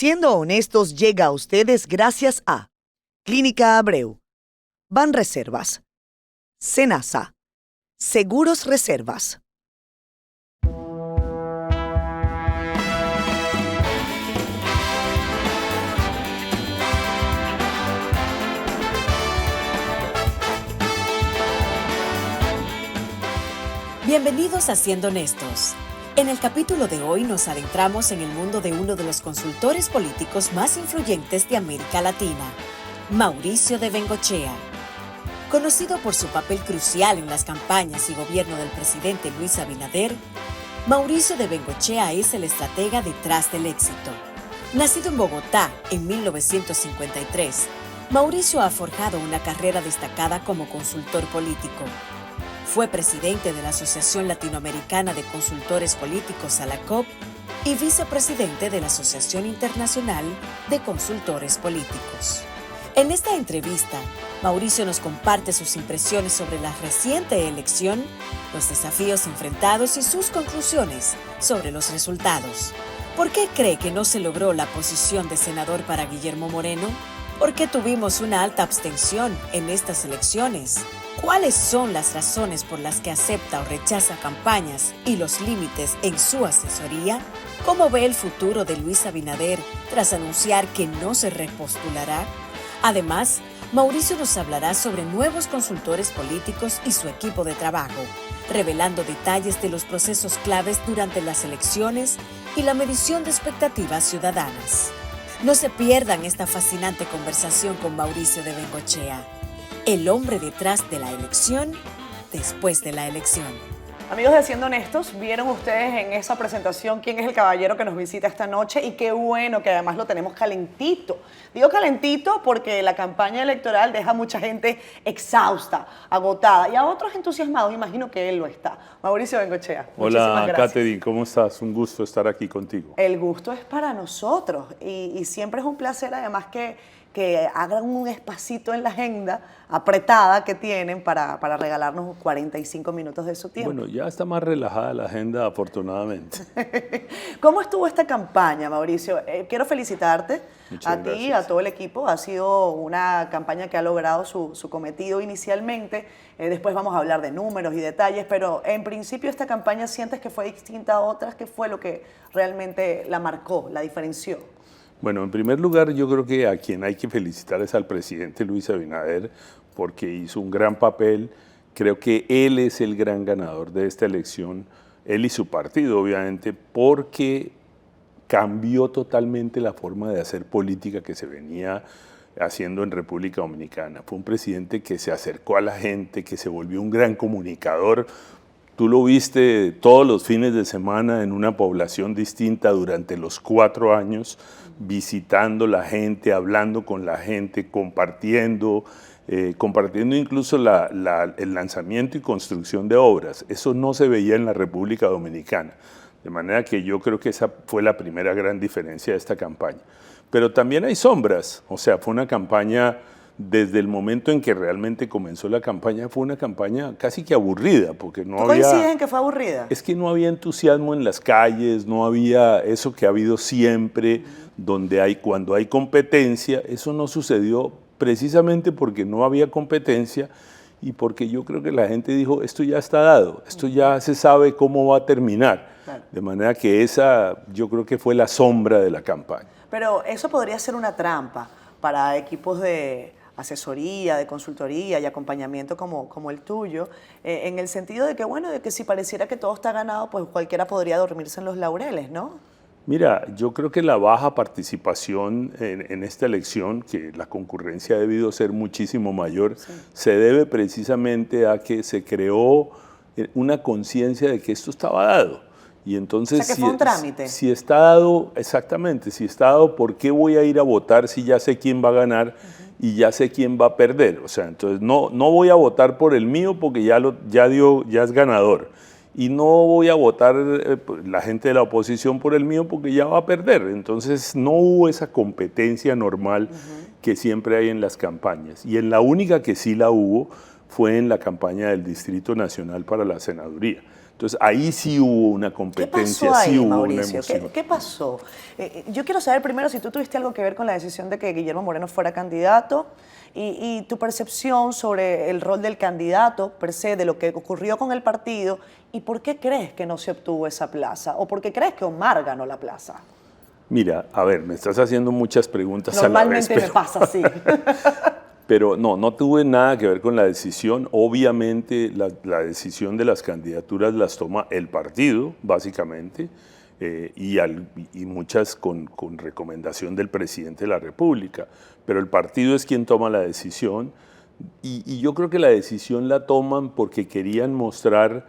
Siendo Honestos llega a ustedes gracias a Clínica Abreu, Banreservas, Senasa, Seguros Reservas. Bienvenidos a Siendo Honestos. En el capítulo de hoy nos adentramos en el mundo de uno de los consultores políticos más influyentes de América Latina, Mauricio de Bengoechea. Conocido por su papel crucial en las campañas y gobierno del presidente Luis Abinader, Mauricio de Bengoechea es el estratega detrás del éxito. Nacido en Bogotá en 1953, Mauricio ha forjado una carrera destacada como consultor político. Fue presidente de la Asociación Latinoamericana de Consultores Políticos, ALACOP, y vicepresidente de la Asociación Internacional de Consultores Políticos. En esta entrevista, Mauricio nos comparte sus impresiones sobre la reciente elección, los desafíos enfrentados y sus conclusiones sobre los resultados. ¿Por qué cree que no se logró la posición de senador para Guillermo Moreno? ¿Por qué tuvimos una alta abstención en estas elecciones? ¿Cuáles son las razones por las que acepta o rechaza campañas y los límites en su asesoría? ¿Cómo ve el futuro de Luis Abinader tras anunciar que no se repostulará? Además, Mauricio nos hablará sobre nuevos consultores políticos y su equipo de trabajo, revelando detalles de los procesos claves durante las elecciones y la medición de expectativas ciudadanas. No se pierdan esta fascinante conversación con Mauricio de Bengoechea, el hombre detrás de la elección, después de la elección. Amigos de Siendo Honestos, vieron ustedes en esa presentación quién es el caballero que nos visita esta noche y qué bueno que además lo tenemos calentito. Digo calentito porque la campaña electoral deja a mucha gente exhausta, agotada y a otros entusiasmados. Imagino que él lo está. Mauricio Bengoechea. Hola, Katherine, ¿cómo estás? Un gusto estar aquí contigo. El gusto es para nosotros y siempre es un placer además que hagan un espacito en la agenda apretada que tienen para regalarnos 45 minutos de su tiempo. Bueno, ya está más relajada la agenda, afortunadamente. ¿Cómo estuvo esta campaña, Mauricio? Quiero felicitarte Muchas ti, gracias. a todo el equipo. Ha sido una campaña que ha logrado su cometido inicialmente. Después vamos a hablar de números y detalles, pero en principio esta campaña sientes que fue distinta a otras. ¿Qué fue lo que realmente la marcó, la diferenció? Bueno, en primer lugar, yo creo que a quien hay que felicitar es al presidente Luis Abinader, porque hizo un gran papel. Creo que él es el gran ganador de esta elección, él y su partido, obviamente, porque cambió totalmente la forma de hacer política que se venía haciendo en República Dominicana. Fue un presidente que se acercó a la gente, que se volvió un gran comunicador. Tú lo viste todos los fines de semana en una población distinta durante los 4 años, visitando la gente, hablando con la gente, compartiendo incluso el lanzamiento y construcción de obras. Eso no se veía en la República Dominicana. De manera que yo creo que esa fue la primera gran diferencia de esta campaña. Pero también hay sombras, o sea, fue una campaña, desde el momento en que realmente comenzó la campaña, fue una campaña casi que aburrida, porque no había... ¿Coincides en que fue aburrida? Es que no había entusiasmo en las calles, no había eso que ha habido siempre, cuando hay competencia. Eso no sucedió precisamente porque no había competencia y porque yo creo que la gente dijo, esto ya está dado, esto ya se sabe cómo va a terminar. Claro. De manera que esa yo creo que fue la sombra de la campaña. Pero eso podría ser una trampa para equipos de asesoría, de consultoría y acompañamiento como el tuyo, en el sentido de que, bueno, de que si pareciera que todo está ganado, pues cualquiera podría dormirse en los laureles, ¿no? Mira, yo creo que la baja participación en esta elección, que la concurrencia ha debido ser muchísimo mayor, sí, se debe precisamente a que se creó una conciencia de que esto estaba dado. Y entonces, o sea, que fue un trámite. Si está dado, exactamente, si está dado, ¿por qué voy a ir a votar si ya sé quién va a ganar y ya sé quién va a perder? O sea, entonces no voy a votar por el mío porque ya es ganador. Y no voy a votar la gente de la oposición por el mío porque ya va a perder. Entonces no hubo esa competencia normal que siempre hay en las campañas. Y en la única que sí la hubo fue en la campaña del Distrito Nacional para la senaduría. Entonces ahí sí hubo una competencia, ¿Qué pasó ahí, sí hubo Mauricio? una emoción. ¿Qué pasó? Yo quiero saber primero si tú tuviste algo que ver con la decisión de que Guillermo Moreno fuera candidato y tu percepción sobre el rol del candidato per se, de lo que ocurrió con el partido y por qué crees que no se obtuvo esa plaza o por qué crees que Omar ganó la plaza. Mira, a ver, me estás haciendo muchas preguntas a la vez. Normalmente me pasa así. Pero no tuve nada que ver con la decisión. Obviamente la decisión de las candidaturas las toma el partido, básicamente, y muchas con recomendación del presidente de la República. Pero el partido es quien toma la decisión y yo creo que la decisión la toman porque querían mostrar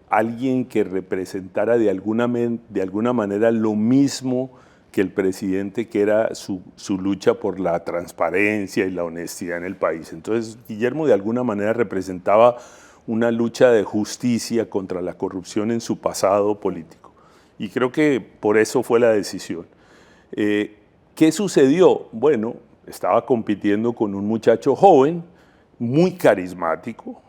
alguien que representara de alguna manera lo mismo que el presidente, que era su lucha por la transparencia y la honestidad en el país. Entonces, Guillermo de alguna manera representaba una lucha de justicia contra la corrupción en su pasado político. Y creo que por eso fue la decisión. ¿Qué sucedió? Bueno, estaba compitiendo con un muchacho joven, muy carismático.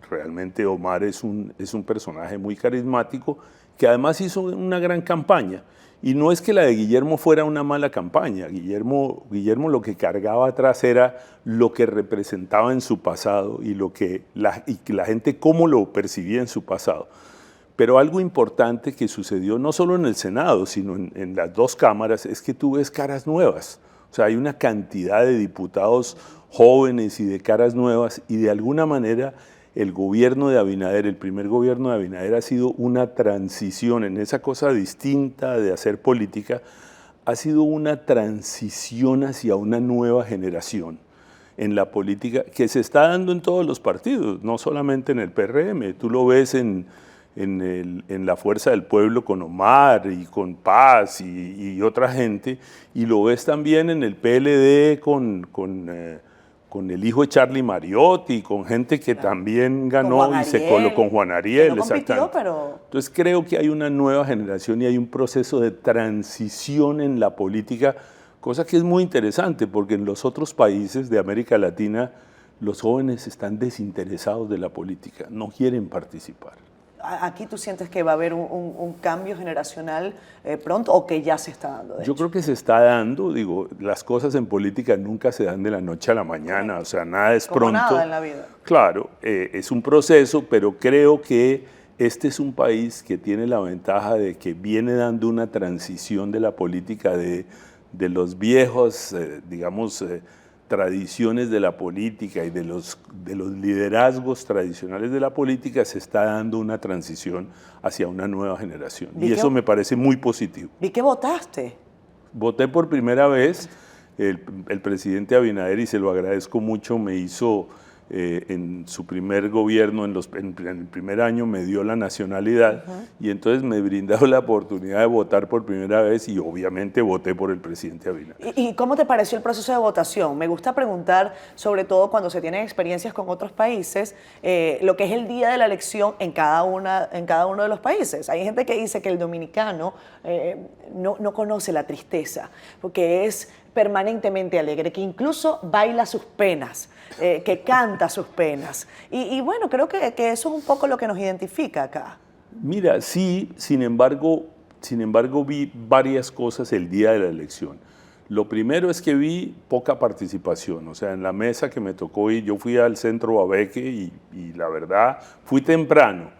Realmente Omar es un personaje muy carismático, que además hizo una gran campaña. Y no es que la de Guillermo fuera una mala campaña. Guillermo lo que cargaba atrás era lo que representaba en su pasado y la gente cómo lo percibía en su pasado. Pero algo importante que sucedió no solo en el Senado, sino en las dos cámaras, es que tú ves caras nuevas. O sea, hay una cantidad de diputados jóvenes y de caras nuevas, y de alguna manera el gobierno de Abinader, el primer gobierno de Abinader, ha sido una transición en esa cosa distinta de hacer política, ha sido una transición hacia una nueva generación en la política que se está dando en todos los partidos, no solamente en el PRM. Tú lo ves en la Fuerza del Pueblo con Omar y con Paz y otra gente, y lo ves también en el PLD con el hijo de Charlie Mariotti, con gente que también ganó y se colocó con Juan Ariel. No compitió, pero... Entonces creo que hay una nueva generación y hay un proceso de transición en la política, cosa que es muy interesante porque en los otros países de América Latina los jóvenes están desinteresados de la política, no quieren participar. ¿Aquí tú sientes que va a haber un cambio generacional pronto o que ya se está dando? Yo creo que se está dando, digo, las cosas en política nunca se dan de la noche a la mañana, o sea, nada es como pronto. Nada en la vida. Claro, es un proceso, pero creo que este es un país que tiene la ventaja de que viene dando una transición de la política de los viejos, digamos, tradiciones de la política y de los liderazgos tradicionales de la política. Se está dando una transición hacia una nueva generación. Y eso me parece muy positivo. ¿Y qué votaste? Voté por primera vez. El presidente Abinader, y se lo agradezco mucho, me hizo en su primer gobierno, en el primer año, me dio la nacionalidad y entonces me brindó la oportunidad de votar por primera vez y obviamente voté por el presidente Abinader. ¿Y cómo te pareció el proceso de votación? Me gusta preguntar, sobre todo cuando se tienen experiencias con otros países, lo que es el día de la elección en cada uno de los países. Hay gente que dice que el dominicano no conoce la tristeza, porque es permanentemente alegre, que incluso baila sus penas, que canta sus penas. Y bueno, creo que eso es un poco lo que nos identifica acá. Mira, sí, sin embargo vi varias cosas el día de la elección. Lo primero es que vi poca participación, o sea, en la mesa que me tocó ir, yo fui al Centro Babeque y la verdad fui temprano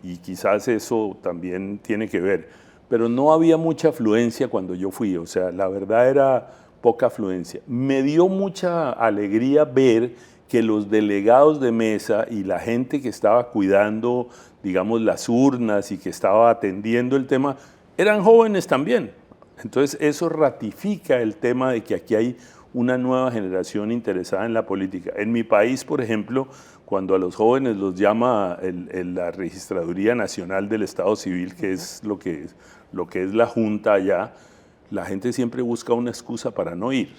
y quizás eso también tiene que ver, pero no había mucha afluencia cuando yo fui, o sea, la verdad era poca afluencia. Me dio mucha alegría ver que los delegados de mesa y la gente que estaba cuidando, digamos, las urnas y que estaba atendiendo el tema, eran jóvenes también. Entonces eso ratifica el tema de que aquí hay una nueva generación interesada en la política. En mi país, por ejemplo, cuando a los jóvenes los llama la Registraduría Nacional del Estado Civil, que es lo que es la Junta allá, la gente siempre busca una excusa para no ir.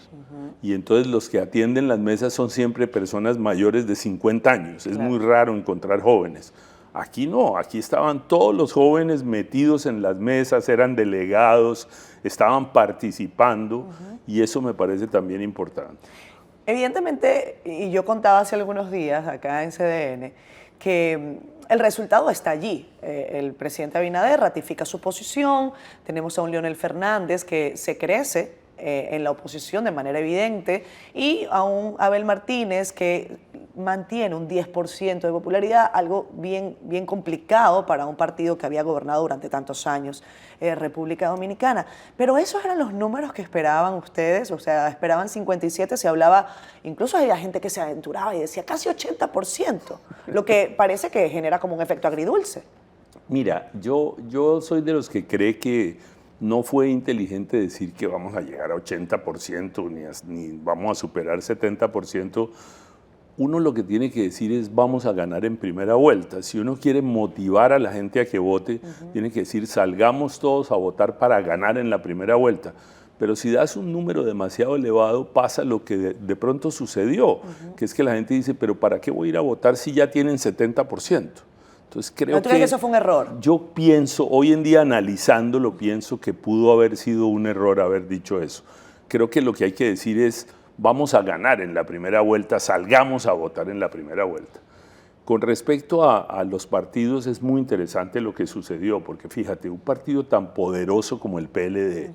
Y entonces los que atienden las mesas son siempre personas mayores de 50 años. Es muy raro encontrar jóvenes. Aquí no, aquí estaban todos los jóvenes metidos en las mesas, eran delegados, estaban participando y eso me parece también importante. Evidentemente, y yo contaba hace algunos días acá en CDN, que el resultado está allí. El presidente Abinader ratifica su posición, tenemos a un Leonel Fernández que se crece en la oposición de manera evidente y a un Abel Martínez que mantiene un 10% de popularidad, algo bien complicado para un partido que había gobernado durante tantos años, República Dominicana. Pero esos eran los números que esperaban ustedes, o sea, esperaban 57, se hablaba, incluso había gente que se aventuraba y decía casi 80%, lo que parece que genera como un efecto agridulce. Mira, yo soy de los que cree que no fue inteligente decir que vamos a llegar a 80% ni vamos a superar 70%. Uno lo que tiene que decir es vamos a ganar en primera vuelta. Si uno quiere motivar a la gente a que vote, tiene que decir salgamos todos a votar para ganar en la primera vuelta. Pero si das un número demasiado elevado, pasa lo que de pronto sucedió, que es que la gente dice, pero ¿para qué voy a ir a votar si ya tienen 70%? Entonces creo ¿Tú crees que eso fue un error? Yo pienso, hoy en día analizándolo, pienso que pudo haber sido un error haber dicho eso. Creo que lo que hay que decir es, vamos a ganar en la primera vuelta, salgamos a votar en la primera vuelta. Con respecto a los partidos, es muy interesante lo que sucedió, porque fíjate, un partido tan poderoso como el PLD,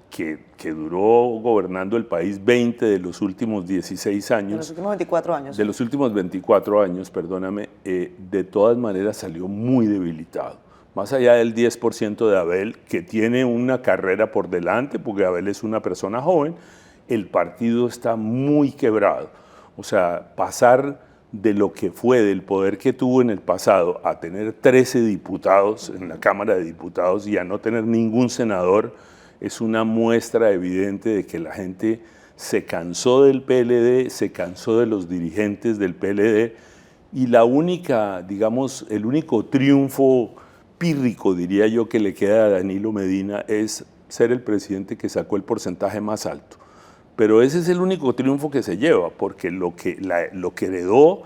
que duró gobernando el país 20 de los últimos 16 años. De los últimos 24 años. De los últimos 24 años, perdóname, de todas maneras salió muy debilitado. Más allá del 10% de Abel, que tiene una carrera por delante, porque Abel es una persona joven, el partido está muy quebrado. O sea, pasar de lo que fue, del poder que tuvo en el pasado, a tener 13 diputados en la Cámara de Diputados y a no tener ningún senador, es una muestra evidente de que la gente se cansó del PLD, se cansó de los dirigentes del PLD y la única, digamos, el único triunfo pírrico, diría yo, que le queda a Danilo Medina es ser el presidente que sacó el porcentaje más alto. Pero ese es el único triunfo que se lleva, porque lo que heredó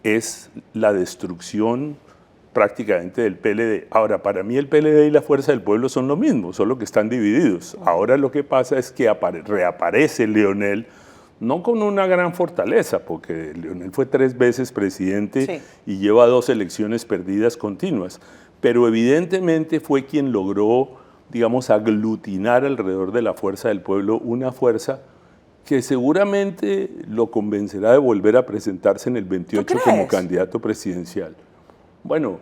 es la destrucción prácticamente del PLD. Ahora, para mí el PLD y la Fuerza del Pueblo son lo mismo, solo que están divididos. Ahora lo que pasa es que reaparece Leonel, no con una gran fortaleza, porque Leonel fue 3 veces presidente y lleva 2 elecciones perdidas continuas, pero evidentemente fue quien logró, digamos, aglutinar alrededor de la Fuerza del Pueblo una fuerza que seguramente lo convencerá de volver a presentarse en el 28 como candidato presidencial. Bueno,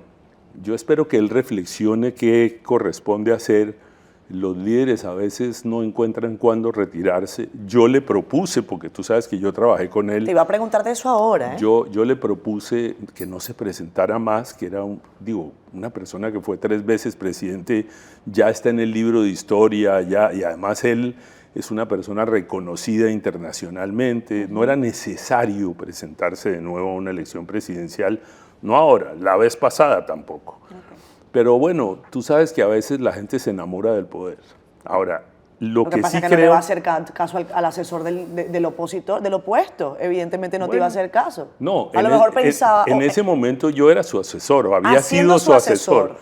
yo espero que él reflexione qué corresponde hacer. Los líderes a veces no encuentran cuándo retirarse. Yo le propuse, porque tú sabes que yo trabajé con él. Te iba a preguntar de eso ahora. Yo le propuse que no se presentara más, que era, una persona que fue 3 veces presidente, ya está en el libro de historia, y además él es una persona reconocida internacionalmente. No era necesario presentarse de nuevo a una elección presidencial. No ahora, la vez pasada tampoco. Pero bueno, tú sabes que a veces la gente se enamora del poder. Ahora, lo que pasa sí es que creo... no le va a hacer caso al asesor del opositor, del opuesto. Evidentemente no te iba a hacer caso. No, a lo mejor pensaba... En ese momento yo era su asesor, o había sido su asesor.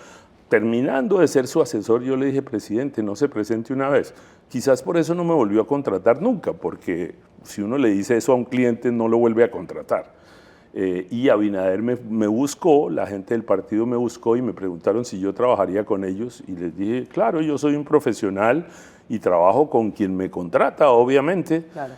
Terminando de ser su asesor, yo le dije, presidente, no se presente una vez. Quizás por eso no me volvió a contratar nunca, porque si uno le dice eso a un cliente, no lo vuelve a contratar. Y Abinader me buscó, la gente del partido me buscó y me preguntaron si yo trabajaría con ellos y les dije, claro, yo soy un profesional y trabajo con quien me contrata, obviamente. Claro.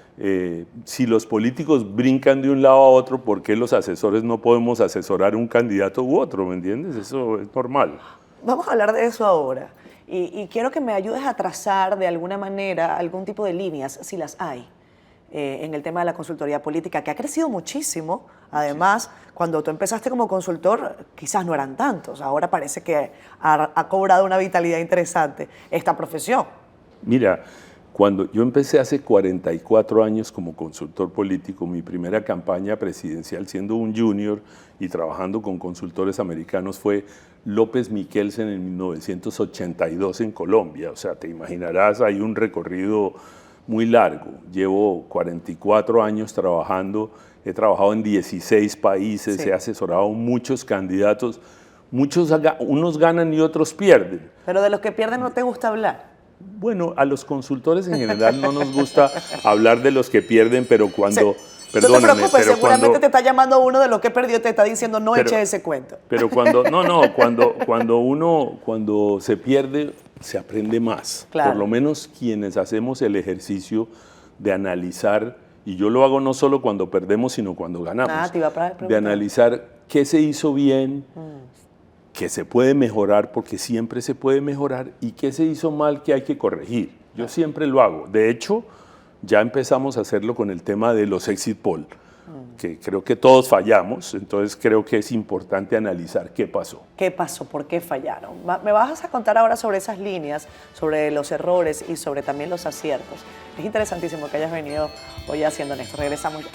Si los políticos brincan de un lado a otro, ¿por qué los asesores no podemos asesorar un candidato u otro? ¿Me entiendes? Eso es normal. Vamos a hablar de eso ahora y quiero que me ayudes a trazar de alguna manera algún tipo de líneas, si las hay. En el tema de la consultoría política, que ha crecido muchísimo. Además, cuando tú empezaste como consultor, quizás no eran tantos. Ahora parece que ha cobrado una vitalidad interesante esta profesión. Mira, cuando yo empecé hace 44 años como consultor político, mi primera campaña presidencial siendo un junior y trabajando con consultores americanos fue López Miquelsen en 1982 en Colombia. O sea, te imaginarás, hay un recorrido muy largo. Llevo 44 años trabajando, he trabajado en 16 países, he asesorado muchos candidatos, unos ganan y otros pierden. Pero de los que pierden no te gusta hablar. Bueno, a los consultores en general no nos gusta hablar de los que pierden, pero No te preocupes, pero seguramente te está llamando uno de los que perdió, te está diciendo no eches ese cuento. Pero cuando se pierde, se aprende más. Claro. Por lo menos quienes hacemos el ejercicio de analizar, y yo lo hago no solo cuando perdemos, sino cuando ganamos, Te iba a preguntar. de analizar qué se hizo bien, qué se puede mejorar, porque siempre se puede mejorar, y qué se hizo mal que hay que corregir. Yo siempre lo hago. De hecho, ya empezamos a hacerlo con el tema de los exit poll, que creo que todos fallamos, entonces creo que es importante analizar qué pasó. ¿Qué pasó? ¿Por qué fallaron? Me vas a contar ahora sobre esas líneas, sobre los errores y sobre también los aciertos. Es interesantísimo que hayas venido hoy haciendo esto. Regresamos ya.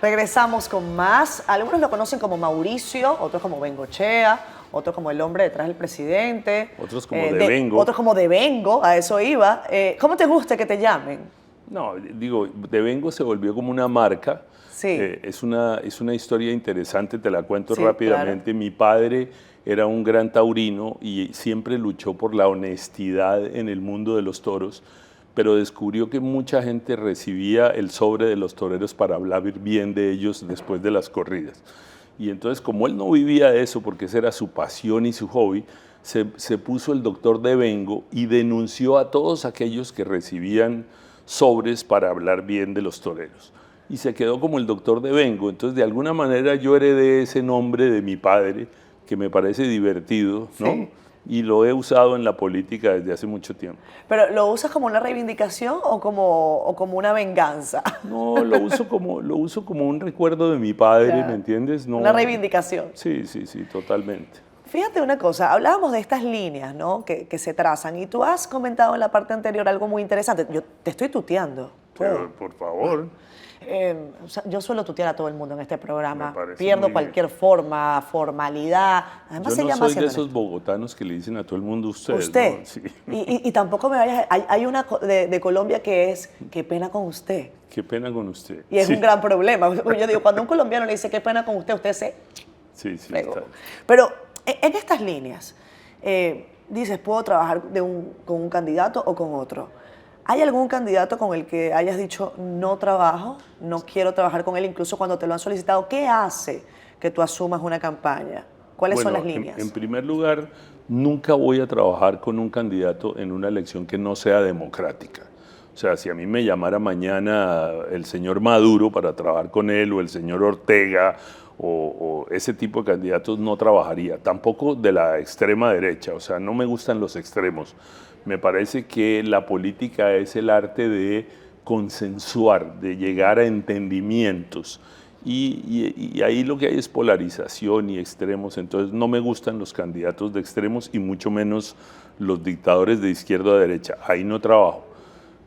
Regresamos con más. Algunos lo conocen como Mauricio, otros como Bengochea, otros como el hombre detrás del presidente. Otros como Devengo. Otros como Devengo, a eso iba. ¿Cómo te gusta que te llamen? No, digo, Devengo se volvió como una marca. Sí. Es una historia interesante, te la cuento Sí, rápidamente. claro. Mi padre era un gran taurino y siempre luchó por la honestidad en el mundo de los toros, pero descubrió que mucha gente recibía el sobre de los toreros para hablar bien de ellos después de las corridas. Y entonces, como él no vivía de eso, porque esa era su pasión y su hobby, se puso el doctor Devengo y denunció a todos aquellos que recibían sobres para hablar bien de los toreros. Y se quedó como el doctor Devengo. Entonces, de alguna manera, yo heredé ese nombre de mi padre, que me parece divertido, ¿no? Sí. Y lo he usado en la política desde hace mucho tiempo. ¿Pero lo usas como una reivindicación o como una venganza? No, lo uso como un recuerdo de mi padre, Ya. ¿me entiendes? No, Una reivindicación. Sí, totalmente. Fíjate una cosa, hablábamos de estas líneas, ¿no? que se trazan y tú has comentado en la parte anterior algo muy interesante. Yo te estoy tuteando. Pero, por favor. O sea, yo suelo tutear a todo el mundo en este programa. Me parece Pierdo muy cualquier formalidad. Además Yo se no llama soy de haciendo esos bogotanos que le dicen a todo el mundo usted. usted. ¿no? Sí. Y tampoco me vayas. Hay una de Colombia que es qué pena con usted. Qué pena con usted. Y es Sí. un gran problema. Yo digo, cuando un colombiano le dice qué pena con usted se Sí, fregó. está. Pero en estas líneas, dices, ¿puedo trabajar con un candidato o con otro? ¿Hay algún candidato con el que hayas dicho, no trabajo, no quiero trabajar con él, incluso cuando te lo han solicitado? ¿Qué hace que tú asumas una campaña? ¿Cuáles son las líneas? En primer lugar, nunca voy a trabajar con un candidato en una elección que no sea democrática. O sea, si a mí me llamara mañana el señor Maduro para trabajar con él, o el señor Ortega, o ese tipo de candidatos, no trabajaría. Tampoco de la extrema derecha, o sea, no me gustan los extremos. Me parece que la política es el arte de consensuar, de llegar a entendimientos. Y ahí lo que hay es polarización y extremos. Entonces no me gustan los candidatos de extremos y mucho menos los dictadores de izquierda a derecha. Ahí no trabajo.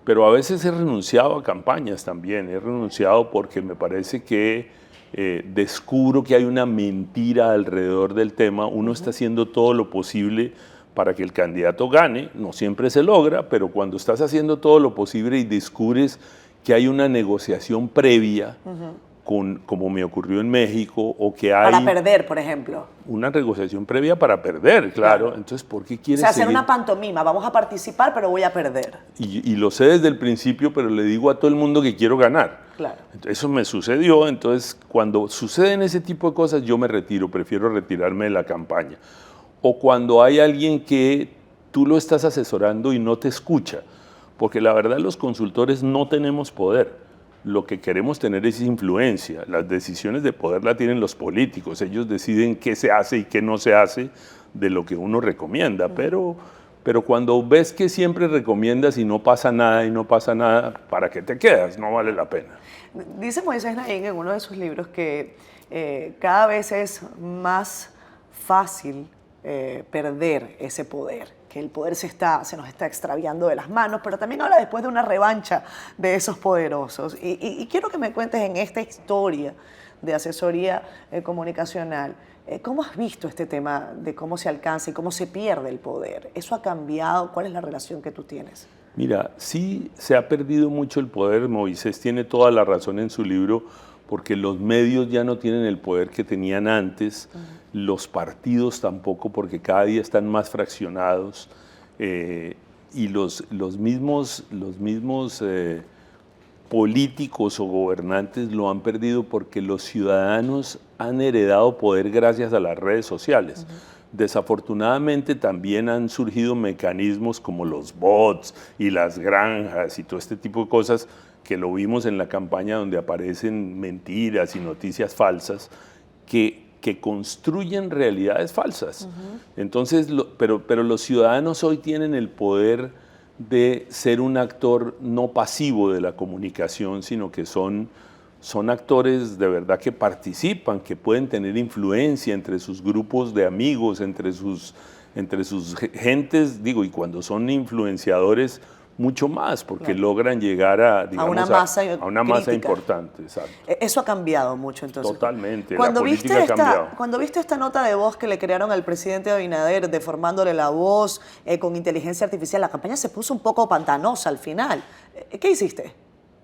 Pero a veces he renunciado a campañas también. He renunciado porque me parece que descubro que hay una mentira alrededor del tema. Uno está haciendo todo lo posible para que el candidato gane, no siempre se logra, pero cuando estás haciendo todo lo posible y descubres que hay una negociación previa, como me ocurrió en México, o que hay Para perder, por ejemplo. una negociación previa para perder, claro. Entonces, ¿por qué O quieres sea, hacer seguir? una pantomima. Vamos a participar, pero voy a perder. Y lo sé desde el principio, pero le digo a todo el mundo que quiero ganar. Claro. Eso me sucedió, entonces cuando suceden ese tipo de cosas yo me retiro, prefiero retirarme de la campaña. O cuando hay alguien que tú lo estás asesorando y no te escucha, porque la verdad los consultores no tenemos poder. Lo que queremos tener es influencia. Las decisiones de poder la tienen los políticos. Ellos deciden qué se hace y qué no se hace de lo que uno recomienda. Pero cuando ves que siempre recomiendas y no pasa nada, ¿para qué te quedas? No vale la pena. Dice Moisés Naín en uno de sus libros que cada vez es más fácil perder ese poder, que el poder se nos está extraviando de las manos, pero también habla después de una revancha de esos poderosos. Y quiero que me cuentes en esta historia de asesoría comunicacional, ¿cómo has visto este tema de cómo se alcanza y cómo se pierde el poder? ¿Eso ha cambiado? ¿Cuál es la relación que tú tienes? Mira, sí se ha perdido mucho el poder. Moisés tiene toda la razón en su libro, porque los medios ya no tienen el poder que tenían antes, los partidos tampoco, porque cada día están más fraccionados, y los mismos políticos o gobernantes lo han perdido porque los ciudadanos han heredado poder gracias a las redes sociales. Desafortunadamente también han surgido mecanismos como los bots y las granjas y todo este tipo de cosas que lo vimos en la campaña, donde aparecen mentiras y noticias falsas que construyen realidades falsas. Entonces, pero los ciudadanos hoy tienen el poder de ser un actor no pasivo de la comunicación, sino que son actores de verdad que participan, que pueden tener influencia entre sus grupos de amigos, entre sus gentes, digo, y cuando son influenciadores, mucho más, porque logran llegar a, digamos, a una masa importante. Exacto. Eso ha cambiado mucho, entonces. Totalmente, la política ha cambiado. Cuando viste esta nota de voz que le crearon al presidente Abinader, deformándole la voz con inteligencia artificial, la campaña se puso un poco pantanosa al final. ¿Qué hiciste?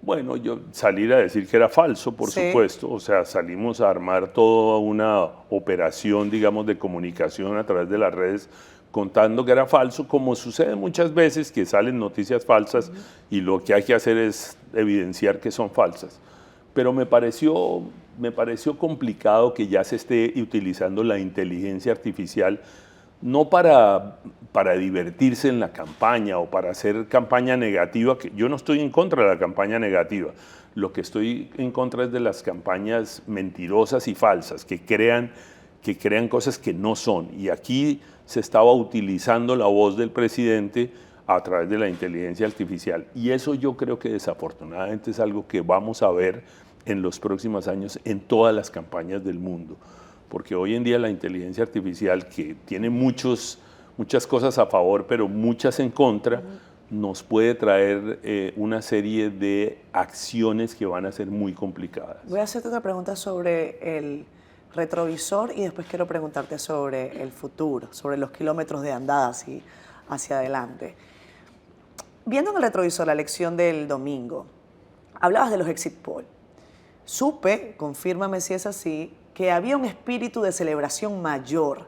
Bueno, yo salir a decir que era falso, por supuesto. O sea, salimos a armar toda una operación, digamos, de comunicación a través de las redes, contando que era falso, como sucede muchas veces que salen noticias falsas y lo que hay que hacer es evidenciar que son falsas. Pero me pareció complicado que ya se esté utilizando la inteligencia artificial no para divertirse en la campaña o para hacer campaña negativa, que yo no estoy en contra de la campaña negativa. Lo que estoy en contra es de las campañas mentirosas y falsas que crean cosas que no son. Y aquí se estaba utilizando la voz del presidente a través de la inteligencia artificial. Y eso yo creo que desafortunadamente es algo que vamos a ver en los próximos años en todas las campañas del mundo. Porque hoy en día la inteligencia artificial, que tiene muchas cosas a favor, pero muchas en contra, nos puede traer una serie de acciones que van a ser muy complicadas. Voy a hacerte otra pregunta sobre el retrovisor y después quiero preguntarte sobre el futuro, sobre los kilómetros de andada hacia adelante. Viendo en el retrovisor la elección del domingo, hablabas de los exit poll. Supe, confírmame si es así, que había un espíritu de celebración mayor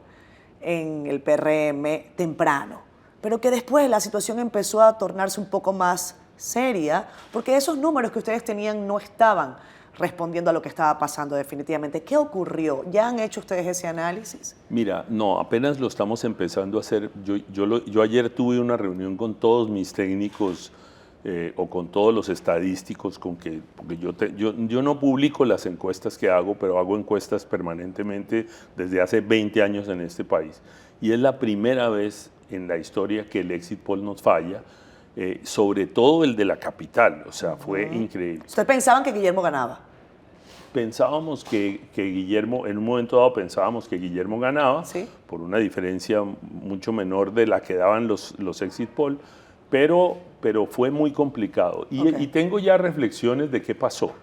en el PRM temprano, pero que después la situación empezó a tornarse un poco más seria, porque esos números que ustedes tenían no estaban respondiendo a lo que estaba pasando definitivamente. ¿Qué ocurrió? ¿Ya han hecho ustedes ese análisis? Mira, no, apenas lo estamos empezando a hacer. Yo ayer tuve una reunión con todos mis técnicos o con todos los estadísticos, porque yo no publico las encuestas que hago, pero hago encuestas permanentemente desde hace 20 años en este país. Y es la primera vez en la historia que el exit poll nos falla, sobre todo el de la capital. O sea, fue increíble. ¿Ustedes pensaban que Guillermo ganaba? Pensábamos que Guillermo, en un momento dado pensábamos que Guillermo ganaba, ¿sí?, por una diferencia mucho menor de la que daban los exit poll, pero fue muy complicado. Y tengo ya reflexiones de qué pasó.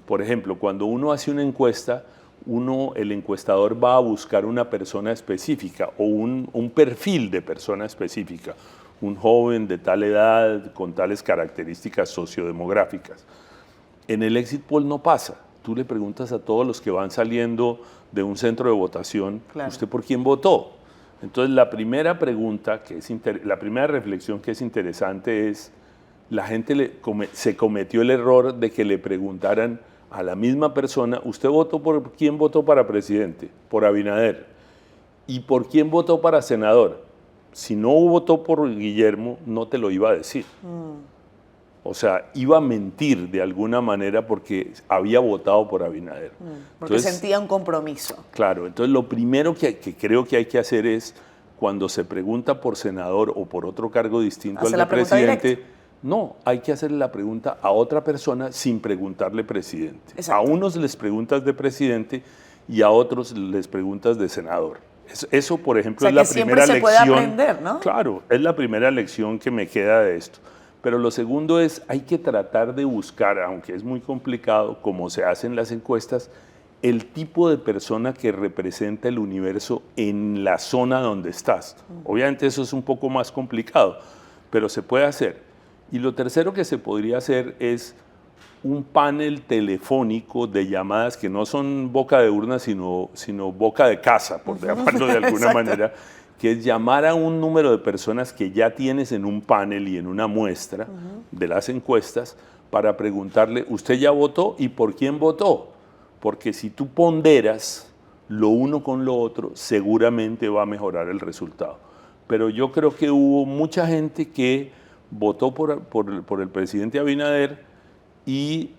Por ejemplo, cuando uno hace una encuesta, el encuestador va a buscar una persona específica o un perfil de persona específica, un joven de tal edad, con tales características sociodemográficas. En el exit poll no pasa. Tú le preguntas a todos los que van saliendo de un centro de votación, claro, ¿usted por quién votó? Entonces, la primera pregunta, la primera reflexión que es interesante es, la gente se cometió el error de que le preguntaran a la misma persona, ¿usted votó por quién votó para presidente? Por Abinader. ¿Y por quién votó para senador? Si no votó por Guillermo, no te lo iba a decir. O sea, iba a mentir de alguna manera porque había votado por Abinader. Porque entonces, sentía un compromiso. Claro, entonces lo primero que creo que hay que hacer es, cuando se pregunta por senador o por otro cargo distinto al de presidente, no, hay que hacerle la pregunta a otra persona sin preguntarle presidente. Exacto. A unos les preguntas de presidente y a otros les preguntas de senador. Eso, por ejemplo, es la primera lección. Siempre se puede aprender, ¿no? Claro, es la primera lección que me queda de esto. Pero lo segundo es, hay que tratar de buscar, aunque es muy complicado, como se hacen las encuestas, el tipo de persona que representa el universo en la zona donde estás. Obviamente eso es un poco más complicado, pero se puede hacer. Y lo tercero que se podría hacer es un panel telefónico de llamadas que no son boca de urna, sino boca de casa, por llamarlo de alguna manera, que es llamar a un número de personas que ya tienes en un panel y en una muestra de las encuestas para preguntarle, ¿usted ya votó y por quién votó? Porque si tú ponderas lo uno con lo otro, seguramente va a mejorar el resultado. Pero yo creo que hubo mucha gente que votó por el presidente Abinader y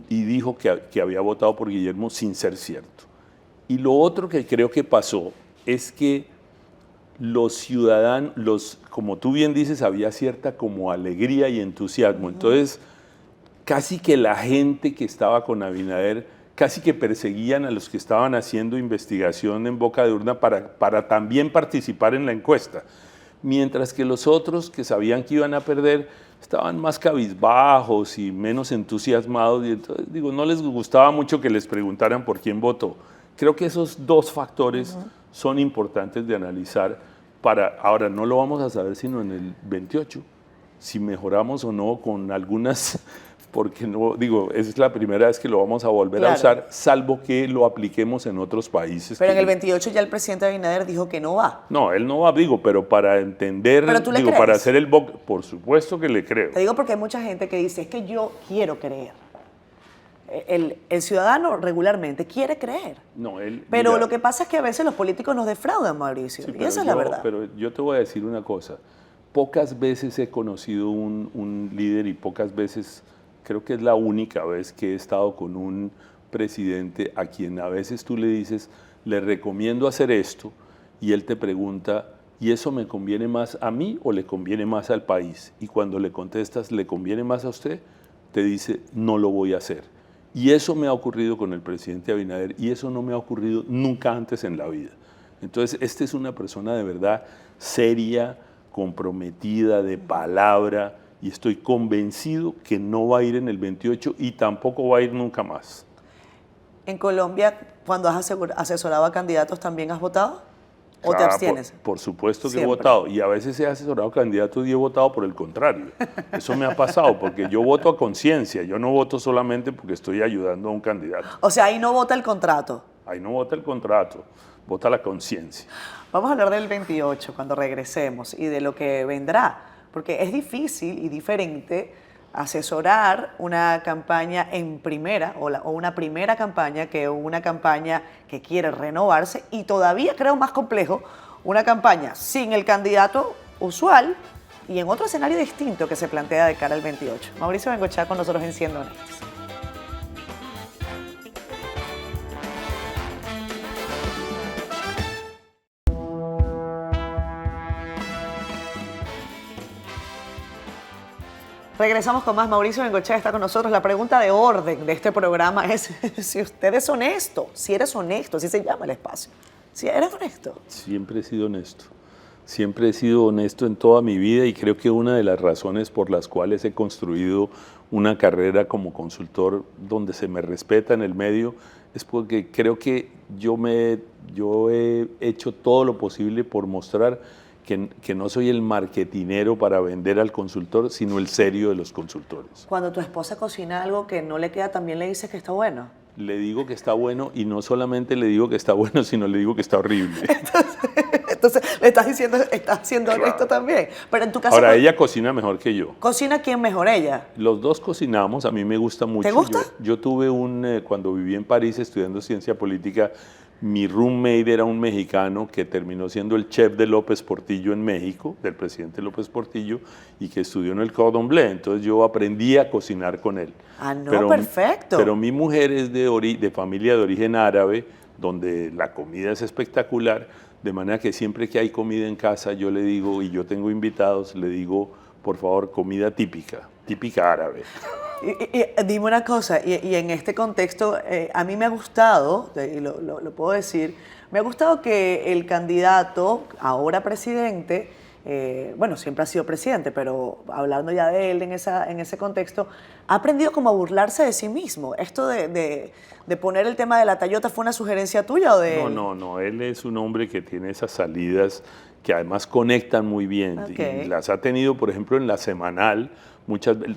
dijo que había votado por Guillermo sin ser cierto. Y lo otro que creo que pasó es que los ciudadanos, como tú bien dices, había cierta como alegría y entusiasmo. Entonces, casi que la gente que estaba con Abinader, casi que perseguían a los que estaban haciendo investigación en boca de urna para también participar en la encuesta. Mientras que los otros que sabían que iban a perder estaban más cabizbajos y menos entusiasmados. Y entonces, digo, no les gustaba mucho que les preguntaran por quién votó. Creo que esos dos factores son importantes de analizar ahora no lo vamos a saber sino en el 28, si mejoramos o no con algunas, porque no, digo, es la primera vez que lo vamos a volver a usar, salvo que lo apliquemos en otros países. Pero en el 28 ya el presidente Abinader dijo que no va. No, él no va, digo, pero para entender, ¿Pero tú le digo, crees? para hacer el box, por supuesto que le creo. Te digo porque hay mucha gente que dice, es que yo quiero creer. El ciudadano regularmente quiere creer. No, Pero mira, lo que pasa es que a veces los políticos nos defraudan, Mauricio. sí, y esa es la verdad. Pero yo te voy a decir una cosa. Pocas veces he conocido un líder y pocas veces, creo que es la única vez que he estado con un presidente a quien a veces tú le dices, le recomiendo hacer esto, y él te pregunta, ¿y eso me conviene más a mí o le conviene más al país? Y cuando le contestas, ¿le conviene más a usted? Te dice, no lo voy a hacer. Y eso me ha ocurrido con el presidente Abinader y eso no me ha ocurrido nunca antes en la vida. Entonces, esta es una persona de verdad seria, comprometida, de palabra, y estoy convencido que no va a ir en el 28 y tampoco va a ir nunca más. En Colombia, cuando has asesorado a candidatos, ¿también has votado? ¿O te Claro, abstienes? Por supuesto que Siempre. he votado, y a veces he asesorado candidatos y he votado por el contrario. Eso me ha pasado, porque yo voto a conciencia, yo no voto solamente porque estoy ayudando a un candidato. O sea, ahí no vota el contrato. Ahí no vota el contrato, vota la conciencia. Vamos a hablar del 28 cuando regresemos y de lo que vendrá, porque es difícil y diferente asesorar una campaña en primera o una primera campaña que una campaña que quiere renovarse, y todavía creo más complejo una campaña sin el candidato usual y en otro escenario distinto que se plantea de cara al 28. Mauricio Bengochea con nosotros en Siendo Honestos. Regresamos con más. Mauricio Bengochea está con nosotros. La pregunta de orden de este programa es si usted es honesto, si eres honesto, así se llama el espacio. Si eres honesto. Siempre he sido honesto. Siempre he sido honesto en toda mi vida y creo que una de las razones por las cuales he construido una carrera como consultor donde se me respeta en el medio es porque creo que yo he hecho todo lo posible por mostrar que no soy el marketinero para vender al consultor, sino el serio de los consultores. Cuando tu esposa cocina algo que no le queda, ¿también le dices que está bueno? Le digo que está bueno y no solamente le digo que está bueno, sino le digo que está horrible. Entonces le estás diciendo, estás siendo honesto también. Pero en tu caso, Ahora, ella cocina mejor que yo. ¿cocina quién mejor, ella? Los dos cocinamos, a mí me gusta mucho. ¿Te gusta? Yo tuve cuando viví en París estudiando ciencia política, mi roommate era un mexicano que terminó siendo el chef de López Portillo en México, del presidente López Portillo, y que estudió en el Cordon Bleu. Entonces yo aprendí a cocinar con él. Ah, no, perfecto. Pero mi mujer es de familia de origen árabe, donde la comida es espectacular, de manera que siempre que hay comida en casa yo le digo, y yo tengo invitados, le digo, por favor, comida típica árabe. Y dime una cosa, y en este contexto, a mí me ha gustado, y lo puedo decir, me ha gustado que el candidato, ahora presidente, bueno, siempre ha sido presidente, pero hablando ya de él en ese contexto, ha aprendido como a burlarse de sí mismo. ¿Esto de poner el tema de la Toyota fue una sugerencia tuya o de él? No, él es un hombre que tiene esas salidas que además conectan muy bien. Okay. Y las ha tenido, por ejemplo, en La Semanal,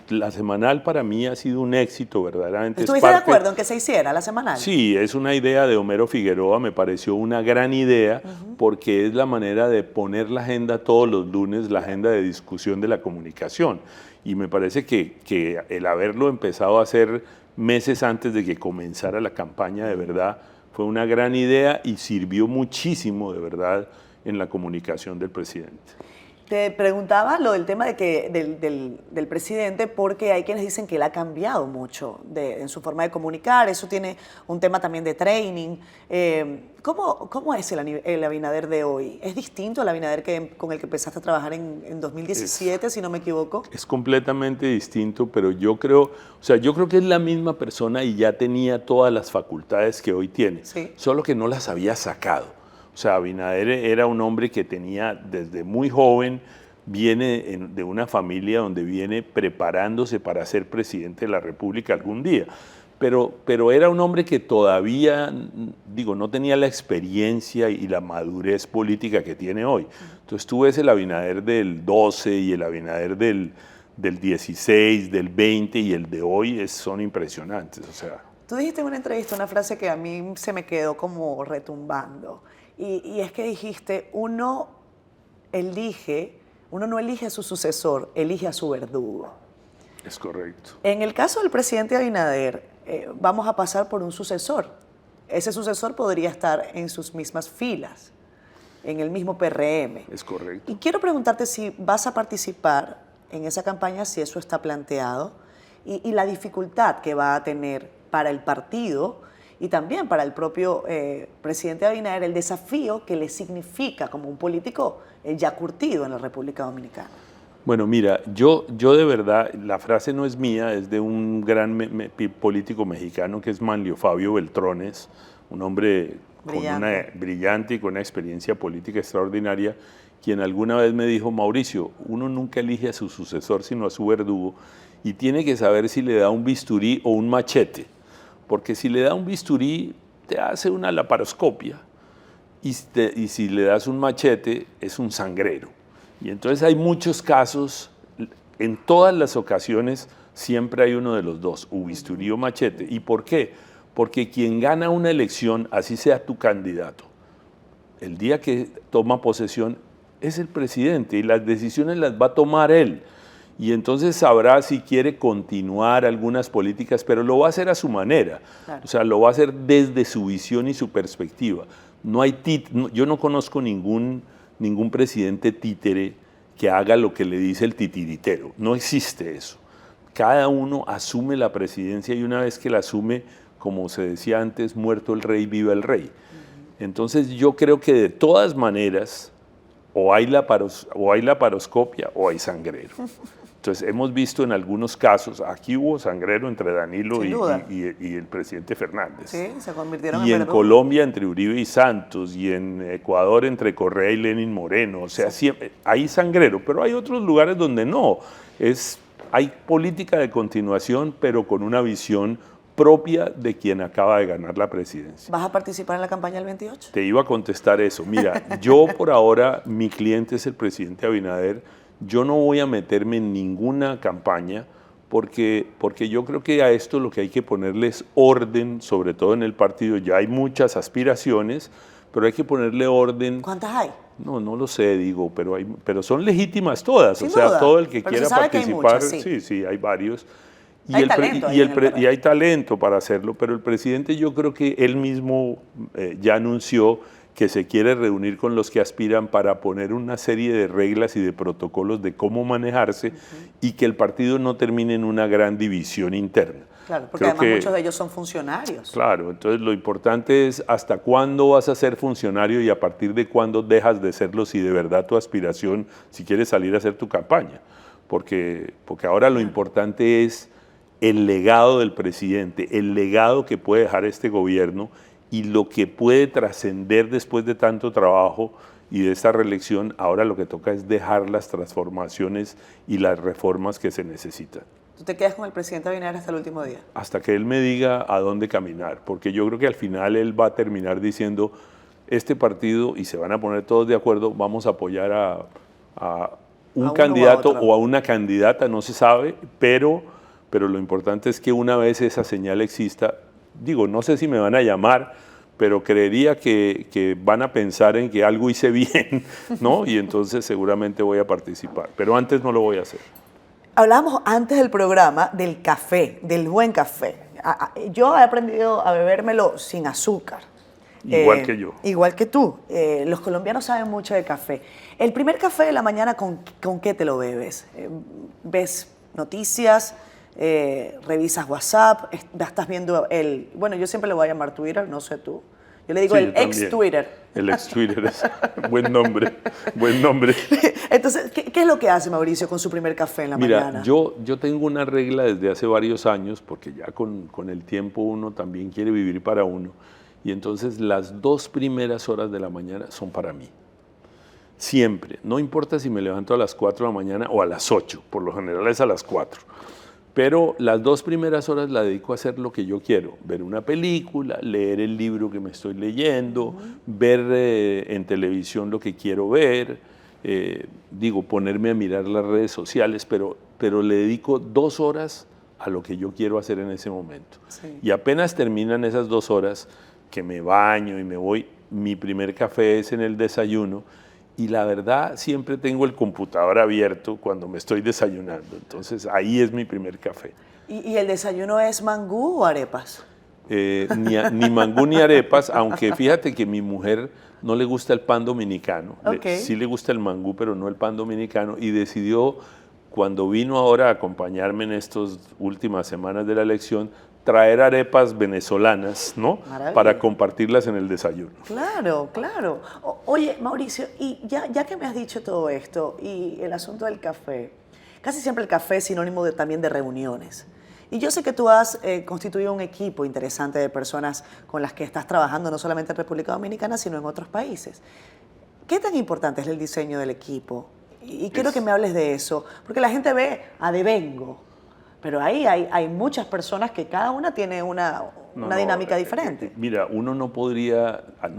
La semanal para mí ha sido un éxito verdaderamente. ¿Estuviste de acuerdo en que se hiciera la semanal? Sí, es una idea de Homero Figueroa, me pareció una gran idea porque es la manera de poner la agenda todos los lunes, la agenda de discusión de la comunicación. Y me parece que el haberlo empezado a hacer meses antes de que comenzara la campaña de verdad fue una gran idea y sirvió muchísimo de verdad en la comunicación del presidente. Te preguntaba lo del tema del presidente porque hay quienes dicen que él ha cambiado mucho en su forma de comunicar, eso tiene un tema también de training. ¿Cómo es el Abinader de hoy? ¿Es distinto al Abinader con el que empezaste a trabajar en 2017, si no me equivoco? Es completamente distinto, pero yo creo que es la misma persona y ya tenía todas las facultades que hoy tiene, Sí. Solo que no las había sacado. O sea, Abinader era un hombre que tenía desde muy joven, viene de una familia donde viene preparándose para ser presidente de la República algún día. Pero era un hombre que todavía, no tenía la experiencia y la madurez política que tiene hoy. Entonces tú ves el Abinader del 12 y el Abinader del 16, del 20 y el de hoy son impresionantes. O sea. Tú dijiste en una entrevista una frase que a mí se me quedó como retumbando. Y es que dijiste, uno no elige a su sucesor, elige a su verdugo. Es correcto. En el caso del presidente Abinader, vamos a pasar por un sucesor. Ese sucesor podría estar en sus mismas filas, en el mismo PRM. Es correcto. Y quiero preguntarte si vas a participar en esa campaña, si eso está planteado, y la dificultad que va a tener para el partido y también para el propio presidente Abinader, el desafío que le significa como un político ya curtido en la República Dominicana. Bueno, mira, yo de verdad, la frase no es mía, es de un gran político mexicano que es Manlio Fabio Beltrones, un hombre brillante y con una experiencia política extraordinaria, quien alguna vez me dijo, Mauricio, uno nunca elige a su sucesor sino a su verdugo y tiene que saber si le da un bisturí o un machete. Porque si le da un bisturí, te hace una laparoscopia y si le das un machete, es un sangrero. Y entonces hay muchos casos, en todas las ocasiones siempre hay uno de los dos, o bisturí o machete. ¿Y por qué? Porque quien gana una elección, así sea tu candidato, el día que toma posesión es el presidente y las decisiones las va a tomar él. Y entonces sabrá si quiere continuar algunas políticas, pero lo va a hacer a su manera. Claro. O sea, lo va a hacer desde su visión y su perspectiva. Yo no conozco ningún presidente títere que haga lo que le dice el titiritero. No existe eso. Cada uno asume la presidencia y una vez que la asume, como se decía antes, muerto el rey, viva el rey. Entonces yo creo que de todas maneras, o hay laparoscopia o hay sangrero. Entonces, hemos visto en algunos casos, aquí hubo sangrero entre Danilo y el presidente Fernández. Sí, se convirtieron y en en Colombia entre Uribe y Santos, y en Ecuador entre Correa y Lenin Moreno. O sea, siempre, hay sangrero, pero hay otros lugares donde no. Hay política de continuación, pero con una visión propia de quien acaba de ganar la presidencia. ¿Vas a participar en la campaña del 28? Te iba a contestar eso. Mira, yo por ahora, mi cliente es el presidente Abinader. Yo no voy a meterme en ninguna campaña porque yo creo que a esto lo que hay que ponerle es orden, sobre todo en el partido. Ya hay muchas aspiraciones, pero hay que ponerle orden. ¿Cuántas hay? No lo sé, pero son legítimas todas. Sin o sea, duda. todo el que pero quiera se sabe participar, que hay muchas, sí, hay varios. Y hay talento para hacerlo, pero el presidente yo creo que él mismo ya anunció que se quiere reunir con los que aspiran para poner una serie de reglas y de protocolos de cómo manejarse y que el partido no termine en una gran división interna. Claro, porque además muchos de ellos son funcionarios. Claro, entonces lo importante es hasta cuándo vas a ser funcionario y a partir de cuándo dejas de serlo si de verdad tu aspiración, si quieres salir a hacer tu campaña. Porque ahora lo importante es el legado del presidente, el legado que puede dejar este gobierno y lo que puede trascender después de tanto trabajo y de esta reelección. Ahora lo que toca es dejar las transformaciones y las reformas que se necesitan. ¿Tú te quedas con el presidente Abinader hasta el último día? Hasta que él me diga a dónde caminar, porque yo creo que al final él va a terminar diciendo, este partido, y se van a poner todos de acuerdo, vamos a apoyar a un a uno candidato o a otro. o a una candidata, no se sabe, pero lo importante es que una vez esa señal exista, digo, no sé si me van a llamar, pero creería que van a pensar en que algo hice bien, ¿no? Y entonces seguramente voy a participar, pero antes no lo voy a hacer. Hablábamos antes del programa del café, del buen café. Yo he aprendido a bebérmelo sin azúcar. Igual que yo. Igual que tú. Los colombianos saben mucho de café. El primer café de la mañana, ¿con qué te lo bebes? ¿Ves noticias? ¿Revisas WhatsApp? ¿Estás viendo el...? Bueno, yo siempre le voy a llamar Twitter, no sé tú. Yo le digo Sí, el yo ex-Twitter. también. El ex-Twitter es buen nombre, buen nombre. Entonces, ¿qué es lo que hace Mauricio con su primer café en la mañana? Mira, yo tengo una regla desde hace varios años, porque ya con el tiempo uno también quiere vivir para uno, y entonces las 2 primeras horas de la mañana son para mí. Siempre, no importa si me levanto a las 4 de la mañana o a las 8, por lo general es a las 4. Pero las 2 primeras horas la dedico a hacer lo que yo quiero, ver una película, leer el libro que me estoy leyendo, ver en televisión lo que quiero ver, ponerme a mirar las redes sociales, pero le dedico 2 horas a lo que yo quiero hacer en ese momento. Sí. Y apenas terminan esas 2 horas, que me baño y me voy, mi primer café es en el desayuno, y la verdad siempre tengo el computador abierto cuando me estoy desayunando, entonces ahí es mi primer café. ¿Y el desayuno es mangú o arepas? Ni mangú ni arepas, aunque fíjate que mi mujer no le gusta el pan dominicano, Okay. sí le gusta el mangú, pero no el pan dominicano, y decidió, cuando vino ahora a acompañarme en estas últimas semanas de la elección, traer arepas venezolanas, ¿no? Maravilla. Para compartirlas en el desayuno. Claro, claro. Oye, Mauricio, y ya que me has dicho todo esto y el asunto del café, casi siempre el café es sinónimo también de reuniones. Y yo sé que tú has constituido un equipo interesante de personas con las que estás trabajando no solamente en República Dominicana, sino en otros países. ¿Qué tan importante es el diseño del equipo? Y quiero que me hables de eso, porque la gente ve a Devengo, pero ahí hay muchas personas que cada una tiene una dinámica diferente. Mira, uno no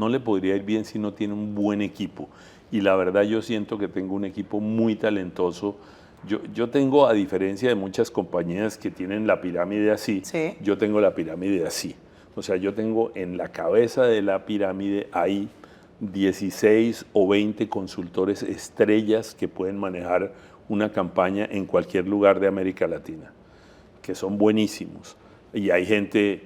le podría ir bien si no tiene un buen equipo. Y la verdad yo siento que tengo un equipo muy talentoso. Yo tengo, a diferencia de muchas compañías que tienen la pirámide así, Sí. yo tengo la pirámide así. O sea, yo tengo en la cabeza de la pirámide ahí 16 o 20 consultores estrellas que pueden manejar una campaña en cualquier lugar de América Latina, que son buenísimos. Y hay gente,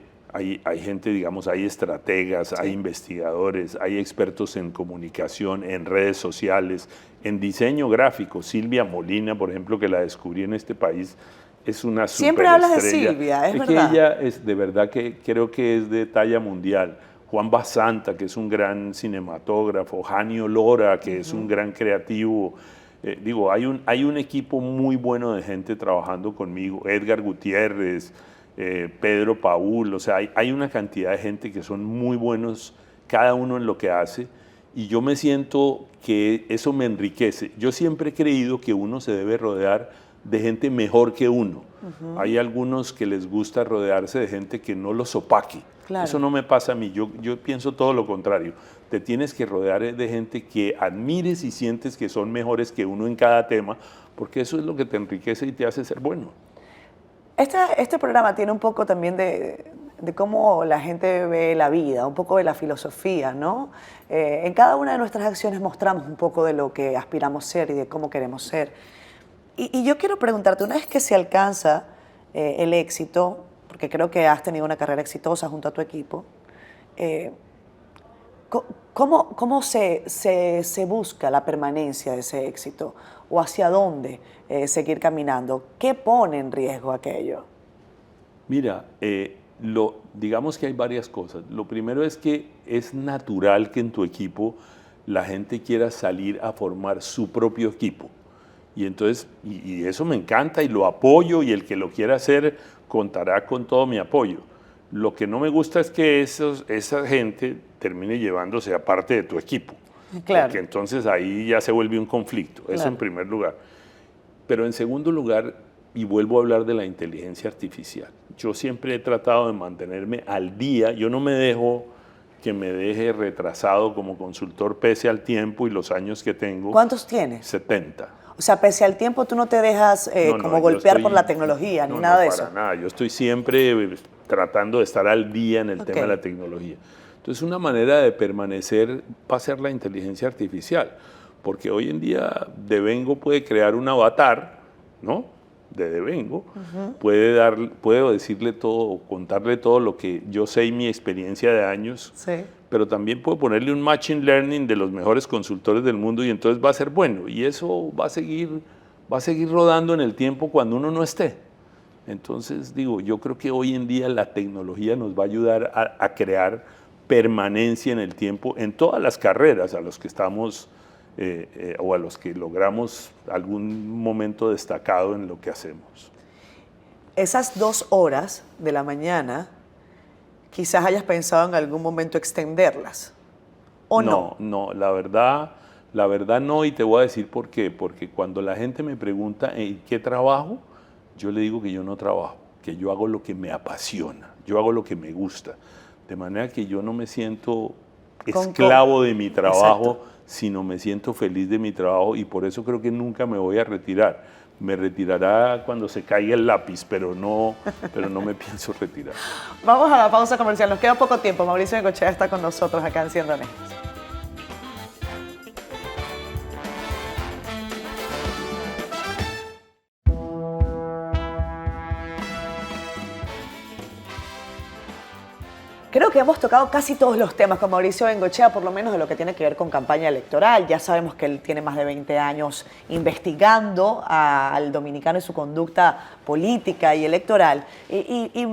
digamos, hay estrategas, Sí. hay investigadores, hay expertos en comunicación, en redes sociales, en diseño gráfico. Silvia Molina, por ejemplo, que la descubrí en este país, es una superestrella. Siempre hablas de Silvia, es verdad. Que ella es, de verdad, que creo que es de talla mundial. Juan Basanta, que es un gran cinematógrafo, Janio Lora, que es un gran creativo. Hay un equipo muy bueno de gente trabajando conmigo, Edgar Gutiérrez, Pedro Paul, o sea, hay una cantidad de gente que son muy buenos, cada uno en lo que hace, y yo me siento que eso me enriquece. Yo siempre he creído que uno se debe rodear de gente mejor que uno. Hay algunos que les gusta rodearse de gente que no los opaque. Claro. Eso no me pasa a mí, yo pienso todo lo contrario. Te tienes que rodear de gente que admires y sientes que son mejores que uno en cada tema, porque eso es lo que te enriquece y te hace ser bueno. Este programa tiene un poco también de cómo la gente ve la vida, un poco de la filosofía, ¿no? En cada una de nuestras acciones mostramos un poco de lo que aspiramos ser y de cómo queremos ser. Y yo quiero preguntarte, una vez que se alcanza el éxito, porque creo que has tenido una carrera exitosa junto a tu equipo, ¿cómo se busca la permanencia de ese éxito? ¿O hacia dónde seguir caminando? ¿Qué pone en riesgo aquello? Mira, digamos que hay varias cosas. Lo primero es que es natural que en tu equipo la gente quiera salir a formar su propio equipo. Y entonces, y eso me encanta y lo apoyo, y el que lo quiera hacer contará con todo mi apoyo. Lo que no me gusta es que esa gente termine llevándose a parte de tu equipo. Claro. Porque entonces ahí ya se vuelve un conflicto, eso Claro. en primer lugar. Pero en segundo lugar, y vuelvo a hablar de la inteligencia artificial, yo siempre he tratado de mantenerme al día, yo no me dejo que me deje retrasado como consultor pese al tiempo y los años que tengo. ¿Cuántos tienes? 70. O sea, pese al tiempo, tú no te dejas como golpear por la tecnología, ni nada de eso. Para nada, yo estoy siempre tratando de estar al día en el tema de la tecnología. Entonces, una manera de permanecer va a ser la inteligencia artificial, porque hoy en día Devengo puede crear un avatar, ¿no?, de Devengo, puedo decirle todo, contarle todo lo que yo sé y mi experiencia de años, pero también puedo ponerle un machine learning de los mejores consultores del mundo y entonces va a ser bueno, y eso va a seguir rodando en el tiempo cuando uno no esté. Entonces, digo, yo creo que hoy en día la tecnología nos va a ayudar a crear permanencia en el tiempo en todas las carreras a los que estamos o a los que logramos algún momento destacado en lo que hacemos. Esas 2 horas de la mañana, quizás hayas pensado en algún momento extenderlas, ¿o no? No, la verdad no, y te voy a decir por qué. Porque cuando la gente me pregunta ¿en qué trabajo?, yo le digo que yo no trabajo, que yo hago lo que me apasiona, yo hago lo que me gusta. De manera que yo no me siento esclavo de mi trabajo, sino me siento feliz de mi trabajo, y por eso creo que nunca me voy a retirar. Me retirará cuando se caiga el lápiz, pero no me pienso retirar. Vamos a la pausa comercial, nos queda poco tiempo. Mauricio Bengochea está con nosotros acá en Siendo Honestos. Creo que hemos tocado casi todos los temas con Mauricio Bengochea, por lo menos de lo que tiene que ver con campaña electoral. Ya sabemos que él tiene más de 20 años investigando al dominicano y su conducta política y electoral. Y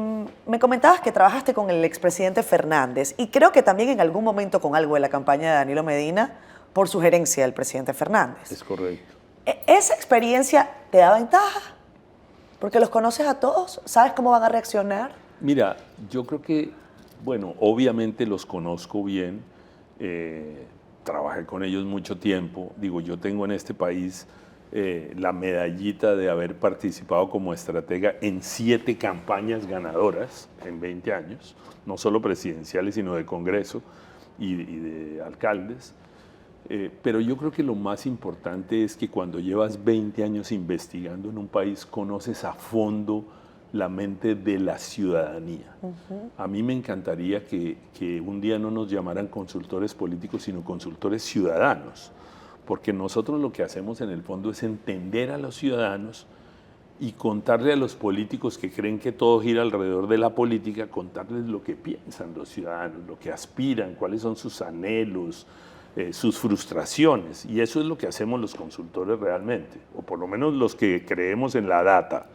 me comentabas que trabajaste con el expresidente Fernández, y creo que también en algún momento con algo de la campaña de Danilo Medina por sugerencia del presidente Fernández. Es correcto. ¿Esa experiencia te da ventaja? Porque los conoces a todos, ¿sabes cómo van a reaccionar? Mira, yo creo que, bueno, obviamente los conozco bien, trabajé con ellos mucho tiempo. Digo, yo tengo en este país la medallita de haber participado como estratega en 7 campañas ganadoras en 20 años, no solo presidenciales, sino de Congreso y de alcaldes. Pero yo creo que lo más importante es que cuando llevas 20 años investigando en un país, conoces a fondo la mente de la ciudadanía. A mí me encantaría que un día no nos llamaran consultores políticos, sino consultores ciudadanos, porque nosotros lo que hacemos en el fondo es entender a los ciudadanos y contarle a los políticos que creen que todo gira alrededor de la política, contarles lo que piensan los ciudadanos, lo que aspiran, cuáles son sus anhelos, sus frustraciones, y eso es lo que hacemos los consultores realmente, o por lo menos los que creemos en la data.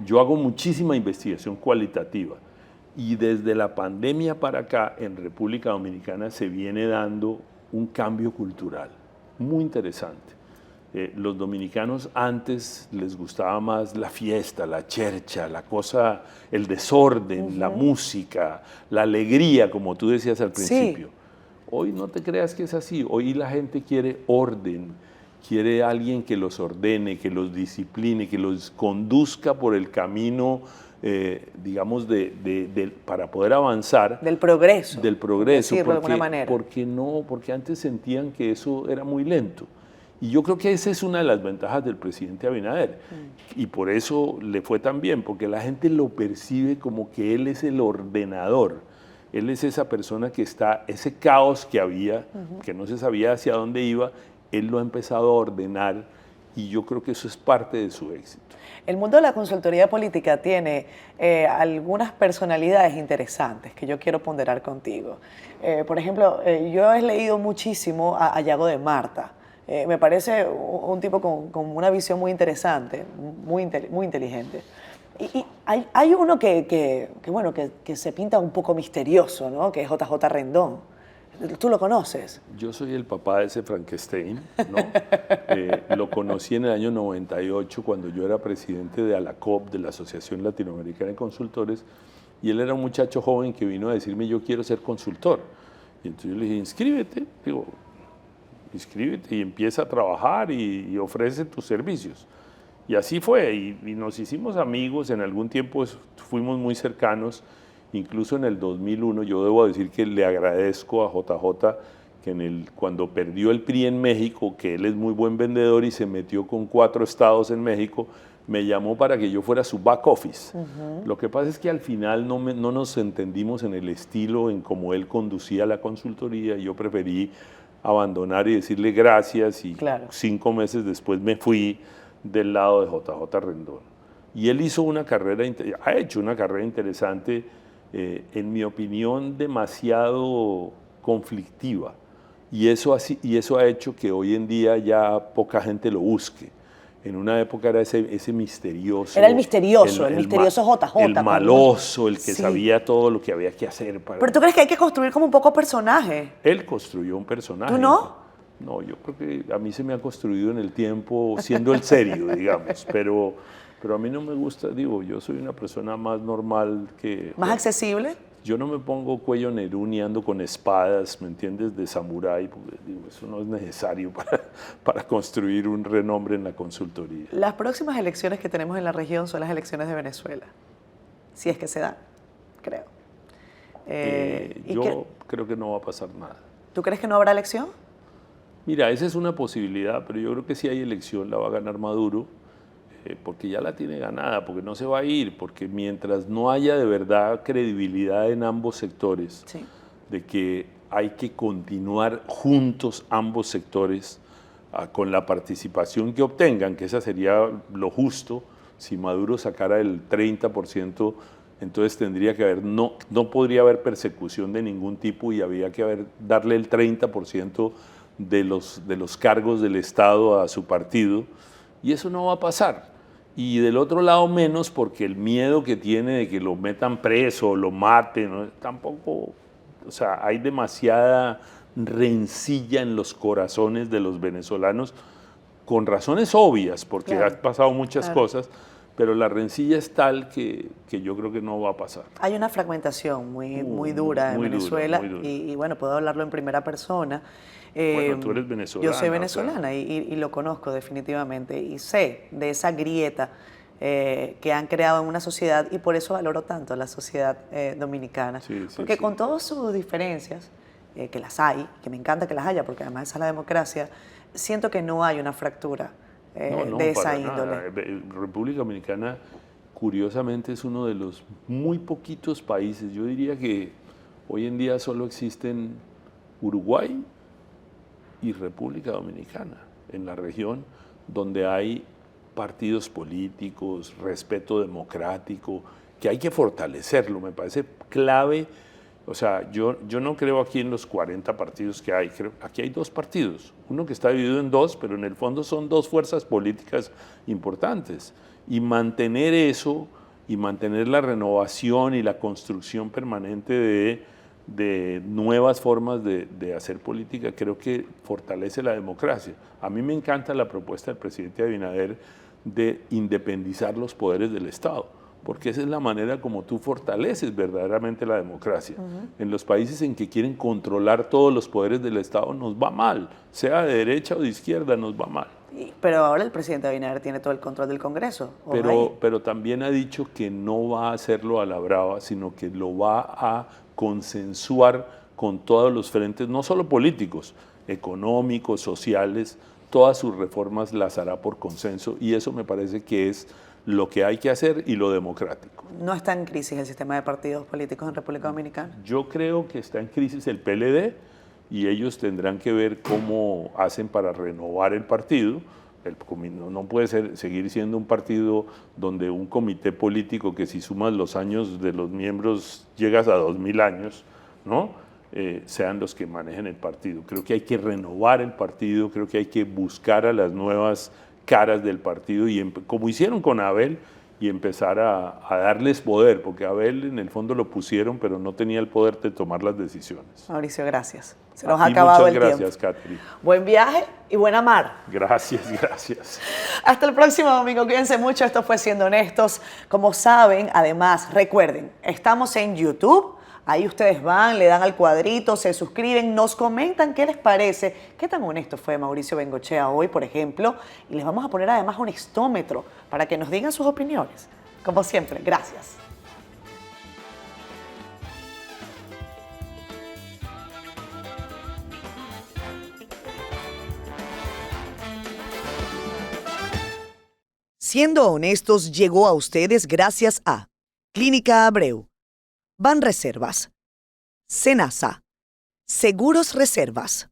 Yo hago muchísima investigación cualitativa, y desde la pandemia para acá en República Dominicana se viene dando un cambio cultural muy interesante. Los dominicanos antes les gustaba más la fiesta, la chercha, la cosa, el desorden, la música, la alegría, como tú decías al principio. Sí. Hoy no te creas que es así. Hoy la gente quiere orden, quiere alguien que los ordene, que los discipline, que los conduzca por el camino, digamos, para poder avanzar. Del progreso. Del progreso. Decirlo de alguna manera. Porque antes sentían que eso era muy lento. Y yo creo que esa es una de las ventajas del presidente Abinader. Y por eso le fue tan bien, porque la gente lo percibe como que él es el ordenador. Él es esa persona que está, ese caos que había, que no se sabía hacia dónde iba, él lo ha empezado a ordenar, y yo creo que eso es parte de su éxito. El mundo de la consultoría política tiene algunas personalidades interesantes que yo quiero ponderar contigo. Por ejemplo, yo he leído muchísimo a Yago de Marta. Me parece un tipo con una visión muy interesante, muy inteligente. Y hay uno que se pinta un poco misterioso, ¿no?, que es JJ Rendón. ¿Tú lo conoces? Yo soy el papá de ese Frankenstein, ¿no? Lo conocí en el año 98 cuando yo era presidente de ALACOP, de la Asociación Latinoamericana de Consultores, y él era un muchacho joven que vino a decirme: yo quiero ser consultor. Y entonces yo le dije: inscríbete, inscríbete y empieza a trabajar y ofrece tus servicios. Y así fue, y nos hicimos amigos. En algún tiempo fuimos muy cercanos, incluso en el 2001. Yo debo decir que le agradezco a JJ que cuando perdió el PRI en México, que él es muy buen vendedor y se metió con 4 estados en México, me llamó para que yo fuera su back office. Lo que pasa es que al final no nos entendimos en el estilo, en cómo él conducía la consultoría. Yo preferí abandonar y decirle gracias, y 5 meses después me fui del lado de JJ Rendón. Y él hizo ha hecho una carrera interesante, en mi opinión, demasiado conflictiva. Y eso ha hecho que hoy en día ya poca gente lo busque. En una época era ese misterioso. Era el misterioso JJ. El maloso, el que sabía todo lo que había que hacer. Pero ¿tú crees que hay que construir como un poco personaje? Él construyó un personaje. ¿Tú no? No, yo creo que a mí se me ha construido en el tiempo siendo el serio, digamos. Pero a mí no me gusta, yo soy una persona más normal que... ¿Más accesible? Yo no me pongo cuello Nerú ni ando con espadas, ¿me entiendes?, de samurái, porque eso no es necesario para construir un renombre en la consultoría. Las próximas elecciones que tenemos en la región son las elecciones de Venezuela, si es que se dan, creo. Yo creo que no va a pasar nada. ¿Tú crees que no habrá elección? Mira, esa es una posibilidad, pero yo creo que si hay elección la va a ganar Maduro, porque ya la tiene ganada, porque no se va a ir, porque mientras no haya de verdad credibilidad en ambos sectores, de que hay que continuar juntos ambos sectores con la participación que obtengan, que esa sería lo justo. Si Maduro sacara el 30%, entonces tendría que haber, no podría haber persecución de ningún tipo y había que darle el 30% de los cargos del Estado a su partido, y eso no va a pasar. Y del otro lado menos, porque el miedo que tiene de que lo metan preso o lo maten, ¿no? Tampoco, o sea, hay demasiada rencilla en los corazones de los venezolanos, con razones obvias, porque han pasado muchas cosas, pero la rencilla es tal que yo creo que no va a pasar. Hay una fragmentación muy dura en Venezuela, muy dura. Y bueno, puedo hablarlo en primera persona. Bueno, tú eres venezolana. Yo soy venezolana, y lo conozco definitivamente, y sé de esa grieta que han creado en una sociedad, y por eso valoro tanto la sociedad dominicana, porque con todas sus diferencias, que las hay, que me encanta que las haya, porque además esa es la democracia, siento que no hay una fractura de esa índole. República Dominicana, curiosamente, es uno de los muy poquitos países, yo diría que hoy en día solo existen Uruguay y República Dominicana en la región, donde hay partidos políticos, respeto democrático, que hay que fortalecerlo, me parece clave. O sea, yo no creo aquí en los 40 partidos que hay, aquí hay 2 partidos, uno que está dividido en 2, pero en el fondo son 2 fuerzas políticas importantes, y mantener eso, y mantener la renovación y la construcción permanente de nuevas formas de hacer política, creo que fortalece la democracia. A mí me encanta la propuesta del presidente Abinader de independizar los poderes del Estado, porque esa es la manera como tú fortaleces verdaderamente la democracia. En los países en que quieren controlar todos los poderes del Estado nos va mal, sea de derecha o de izquierda, nos va mal. Pero ahora el presidente Abinader tiene todo el control del Congreso. Pero también ha dicho que no va a hacerlo a la brava, sino que lo va a consensuar con todos los frentes, no solo políticos, económicos, sociales. Todas sus reformas las hará por consenso, y eso me parece que es lo que hay que hacer y lo democrático. ¿No está en crisis el sistema de partidos políticos en República Dominicana? Yo creo que está en crisis el PLD, y ellos tendrán que ver cómo hacen para renovar el partido. No puede seguir siendo un partido donde un comité político, que si sumas los años de los miembros llegas a 2000 años, ¿no? Sean los que manejen el partido. Creo que hay que renovar el partido, creo que hay que buscar a las nuevas caras del partido, y como hicieron con Abel, y empezar a darles poder, porque Abel en el fondo lo pusieron, pero no tenía el poder de tomar las decisiones. Mauricio, gracias. Se nos ha acabado el tiempo. Muchas gracias, Catherine. Buen viaje y buena mar. Gracias. Hasta el próximo domingo. Cuídense mucho. Esto fue Siendo Honestos. Como saben, además, recuerden, estamos en YouTube. Ahí ustedes van, le dan al cuadrito, se suscriben, nos comentan qué les parece, qué tan honesto fue Mauricio Bengochea hoy, por ejemplo, y les vamos a poner además un honestómetro para que nos digan sus opiniones. Como siempre, gracias. Siendo Honestos llegó a ustedes gracias a Clínica Abreu, Banreservas, Senasa, Seguros Reservas,